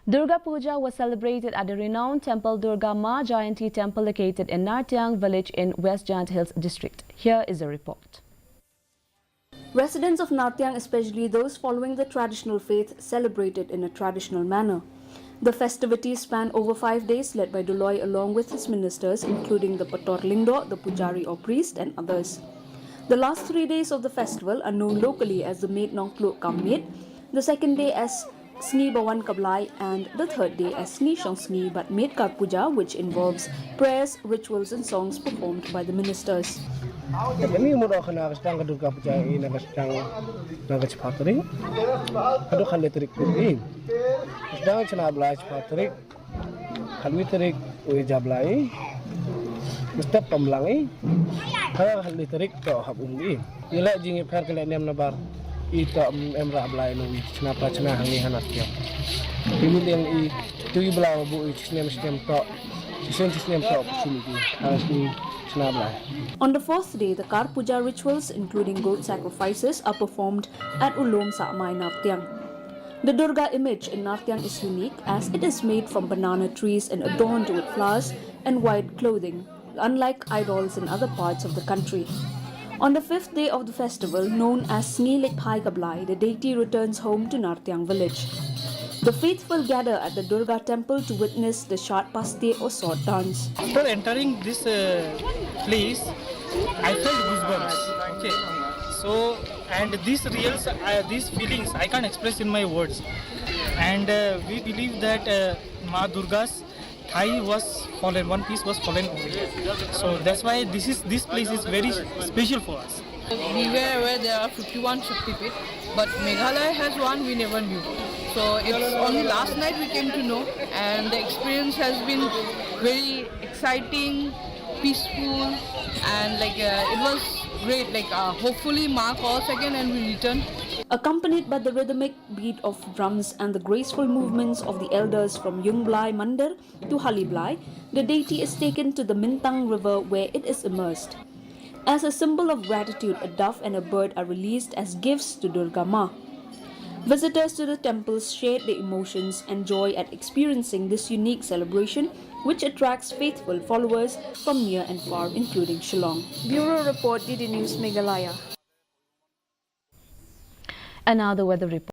Durga Puja was celebrated at the renowned temple Durga Ma Jayanti temple located in Nartiang village in West Jant Hills district. Here is a report. Residents of Nartiang, especially those following the traditional faith, celebrated in a traditional manner. The festivities span over 5 days, led by Duloy along with his ministers, including the Pator Lingdo, the Pujari or priest, and others. The last 3 days of the festival are known locally as the Maid Nong Kluk Kam Maid, the second day as Sni Bawan Kablai, and the third day as Sni Shong Sni Bat Maid Kar Puja, which involves prayers, rituals, and songs performed by the ministers. Kami mo daw kana kastang Durga Puja ina kastang nagachpatri. Ado kan letrik kuin. Kastang chana blai chpatri. Kalwi terik ui jablai. Mustap pamlangi. Kaya letrik to habungi. Ila jingi phar kale nem nabar. Ito emra blai no chana pa chana hangi hanat kya. Ini yang I tui blau bu system to. System to opportunity. Harus ni. On the fourth day, the Kar Puja rituals, including goat sacrifices, are performed at Ulom Saamai Nartiang. The Durga image in Nartiang is unique as it is made from banana trees and adorned with flowers and white clothing, unlike idols in other parts of the country. On the fifth day of the festival, known as Snilik Hai Kablai, the deity returns home to Nartiang village. The faithful gather at the Durga temple to witness the Shat Paste or sword dance. After entering this place, I felt goosebumps. Okay, so and these feelings I can't express in my words. And we believe that Ma Durga's thigh was fallen, one piece was fallen away. So that's why this place is very special for us. We were aware there are 51 Shaktipeeth, but Meghalaya has one we never knew. So it's only last night we came to know, and the experience has been very exciting, peaceful, and it was great. Hopefully Ma calls again and we return. Accompanied by the rhythmic beat of drums and the graceful movements of the elders from Yungblai Mandir to Haliblai, the deity is taken to the Mintang river where it is immersed. As a symbol of gratitude, a dove and a bird are released as gifts to Durga Ma. Visitors to the temples shared their emotions and joy at experiencing this unique celebration, which attracts faithful followers from near and far, including Shillong. Bureau Report, DD News, Meghalaya. And now the weather report.